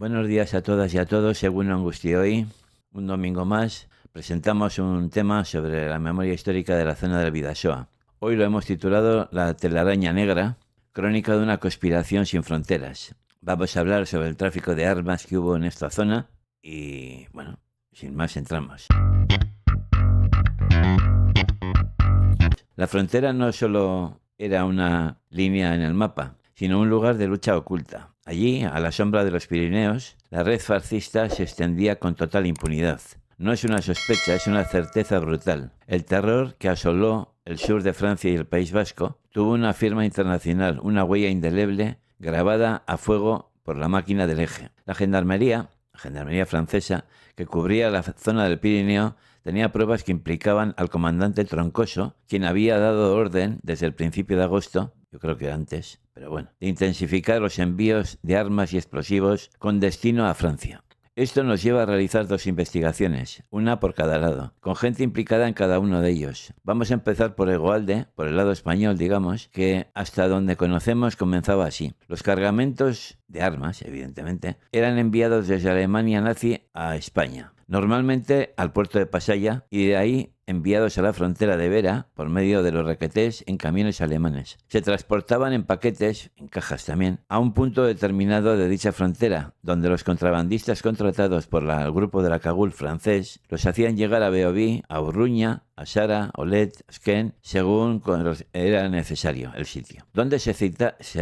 Buenos días a todas y a todos, según Angustio. Hoy, un domingo más, presentamos un tema sobre la memoria histórica de la zona del Bidasoa. Hoy lo hemos titulado La telaraña negra, crónica de una conspiración sin fronteras. Vamos a hablar sobre el tráfico de armas que hubo en esta zona y, bueno, sin más entramos. La frontera no solo era una línea en el mapa, sino un lugar de lucha oculta. Allí, a la sombra de los Pirineos, la red fascista se extendía con total impunidad. No es una sospecha, es una certeza brutal. El terror que asoló el sur de Francia y el País Vasco tuvo una firma internacional, una huella indeleble grabada a fuego por la máquina del eje. La gendarmería francesa, que cubría la zona del Pirineo, tenía pruebas que implicaban al comandante Troncoso, quien había dado orden desde el principio de agosto, yo creo que antes, pero bueno, de intensificar los envíos de armas y explosivos con destino a Francia. Esto nos lleva a realizar dos investigaciones, una por cada lado, con gente implicada en cada uno de ellos. Vamos a empezar por Hegoalde, por el lado español, digamos, que hasta donde conocemos comenzaba así. Los cargamentos de armas, evidentemente, eran enviados desde Alemania nazi a España, normalmente al puerto de Pasaya, y de ahí enviados a la frontera de Vera por medio de los requetés en camiones alemanes. Se transportaban en paquetes, en cajas también, a un punto determinado de dicha frontera, donde los contrabandistas contratados por el grupo de la Cagul francés los hacían llegar a Beoví, a Urruña, a Sara, Olet, Asquén, según era necesario el sitio, donde se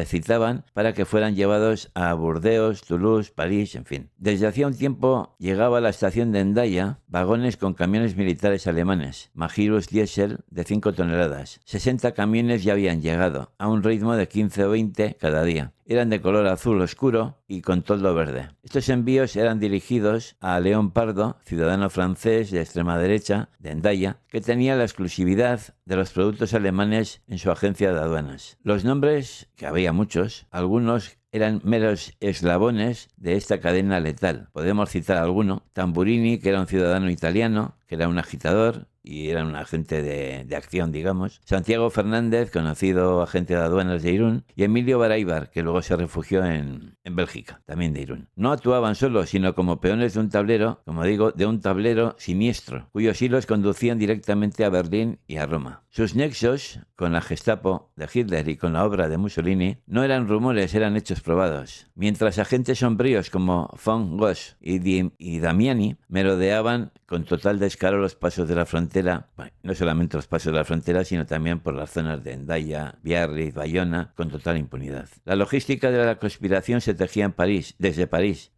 citaban para que fueran llevados a Burdeos, Toulouse, París, en fin. Desde hacía un tiempo llegaba a la estación de Hendaya vagones con camiones militares alemanes, Magirus Diesel de 5 toneladas. 60 camiones ya habían llegado, a un ritmo de 15 o 20 cada día. Eran de color azul oscuro y con toldo verde. Estos envíos eran dirigidos a León Pardo, ciudadano francés de extrema derecha, de Hendaya, que tenía la exclusividad de los productos alemanes en su agencia de aduanas. Los nombres, que había muchos, algunos eran meros eslabones de esta cadena letal. Podemos citar alguno: Tamburini, que era un ciudadano italiano, que era un agitador y era un agente de acción, digamos. Santiago Fernández, conocido agente de aduanas de Irún. Y Emilio Baraibar, que luego se refugió en Bélgica, también de Irún. No actuaban solos, sino como peones de un tablero, como digo, de un tablero siniestro, cuyos hilos conducían directamente a Berlín y a Roma. Sus nexos con la Gestapo de Hitler y con la obra de Mussolini no eran rumores, eran hechos probados. Mientras agentes sombríos como von Gosch y Damiani merodeaban con total descaro los pasos de la frontera, bueno, no solamente los pasos de la frontera, sino también por las zonas de Hendaya, Biarritz, Bayona, con total impunidad. La logística de la conspiración se tejía en París, desde París,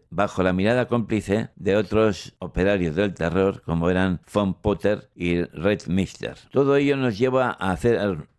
bajo la mirada cómplice de otros operarios del terror, como eran von Potter y Redmister. Todo ello nos lleva a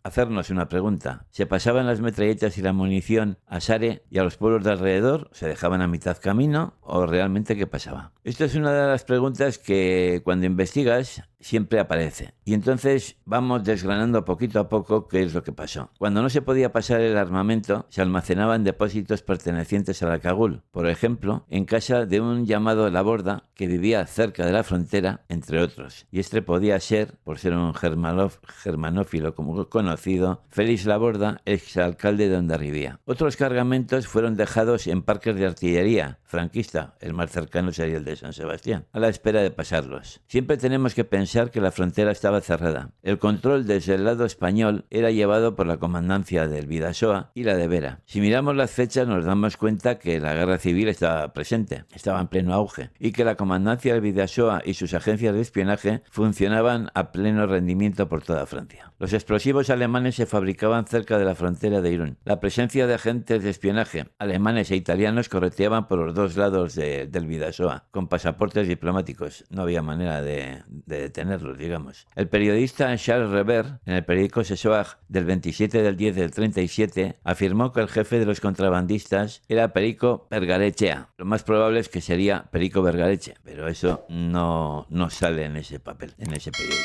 hacernos una pregunta. ¿Se pasaban las metralletas y la munición a Sare y a los pueblos de alrededor? ¿Se dejaban a mitad camino? ¿O realmente qué pasaba? Esto es una de las preguntas que cuando investigas siempre aparece. Y entonces vamos desgranando poquito a poco qué es lo que pasó. Cuando no se podía pasar el armamento, se almacenaban depósitos pertenecientes a la Cagul. Por ejemplo, en casa de un llamado Laborda, que vivía cerca de la frontera, entre otros. Y este podía ser, por ser un germanófilo como conocido, Félix Laborda, exalcalde de Hondarribía. Otros cargamentos fueron dejados en parques de artillería franquista, el más cercano sería el de San Sebastián, a la espera de pasarlos. Siempre tenemos que pensar que la frontera estaba cerrada. El control desde el lado español era llevado por la comandancia del Bidasoa y la de Vera. Si miramos las fechas nos damos cuenta que la guerra civil estaba presente, estaba en pleno auge, y que la comandancia del Bidasoa y sus agencias de espionaje funcionaban a pleno rendimiento por toda Francia. Los explosivos alemanes se fabricaban cerca de la frontera de Irún. La presencia de agentes de espionaje alemanes e italianos correteaban por los dos lados del Bidasoa, con pasaportes diplomáticos. No había manera de detenerlos, digamos. El periodista Charles Rever, en el periódico Sesoag del 27 del 10 del 37, afirmó que el jefe de los contrabandistas era Perico Vergarechea. Lo más probable es que sería Perico Vergareche, pero eso no sale en ese papel, en ese periódico.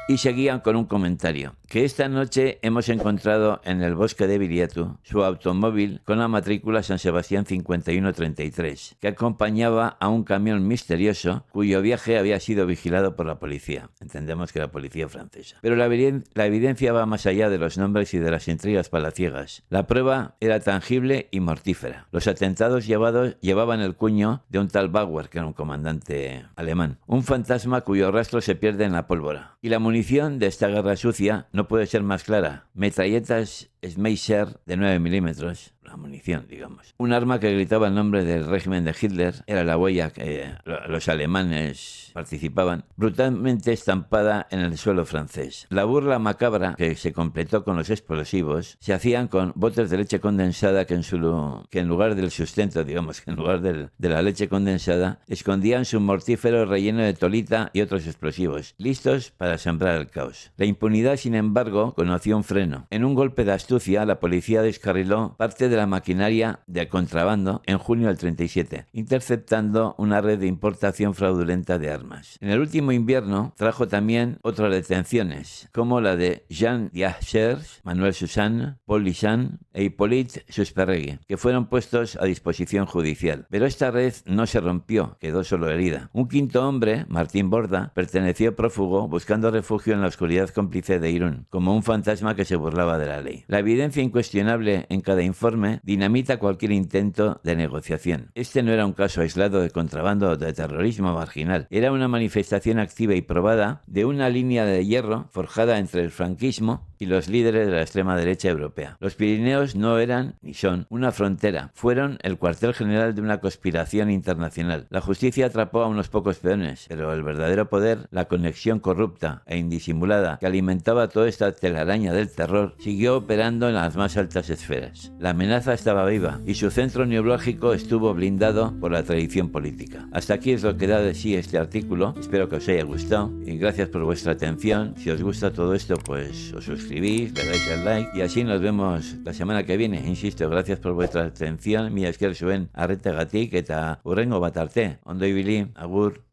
Y seguían con un comentario, que esta noche hemos encontrado en el bosque de Viriatu su automóvil con la matrícula San Sebastián 5133, que acompañaba a un camión misterioso cuyo viaje había sido vigilado por la policía. Entendemos que la policía francesa. Pero la evidencia va más allá de los nombres y de las intrigas palaciegas. La prueba era tangible y mortífera. Los atentados llevaban el cuño de un tal Bauer, que era un comandante alemán, un fantasma cuyo rastro se pierde en la pólvora. Y la munición de esta guerra sucia no puede ser más clara. Metralletas Schmeisser de 9 milímetros, la munición, digamos. Un arma que gritaba el nombre del régimen de Hitler, era la huella que los alemanes participaban, brutalmente estampada en el suelo francés. La burla macabra, que se completó con los explosivos, se hacían con botes de leche condensada que en lugar del sustento, digamos, que en lugar de la leche condensada, escondían su mortífero relleno de tolita y otros explosivos, listos para sembrar el caos. La impunidad, sin embargo, conoció un freno. En un golpe de astucia, la policía descarriló parte de la maquinaria de contrabando en junio del 37, interceptando una red de importación fraudulenta de armas. En el último invierno trajo también otras detenciones, como la de Jean Diachers, Manuel Susanne, Paul Lichan e Hippolyte Susperregui, que fueron puestos a disposición judicial. Pero esta red no se rompió, quedó solo herida. Un quinto hombre, Martín Borda, perteneció prófugo buscando refugio en la oscuridad cómplice de Irún, como un fantasma que se burlaba de la ley. La evidencia incuestionable en cada informe dinamita cualquier intento de negociación. Este no era un caso aislado de contrabando o de terrorismo marginal, era una manifestación activa y probada de una línea de hierro forjada entre el franquismo y los líderes de la extrema derecha europea. Los Pirineos no eran, ni son, una frontera, fueron el cuartel general de una conspiración internacional. La justicia atrapó a unos pocos peones, pero el verdadero poder, la conexión corrupta e indisimulada que alimentaba toda esta telaraña del terror, siguió operando en las más altas esferas. La amenaza estaba viva y su centro neurálgico estuvo blindado por la tradición política. Hasta aquí es lo que da de sí este artículo. Espero que os haya gustado y gracias por vuestra atención. Si os gusta todo esto, pues os suscribís, le dais al like y así nos vemos la semana que viene. Insisto, gracias por vuestra atención. Mi esker zuen arretagatik eta hurrengo bat arte. Ondo ibili, agur.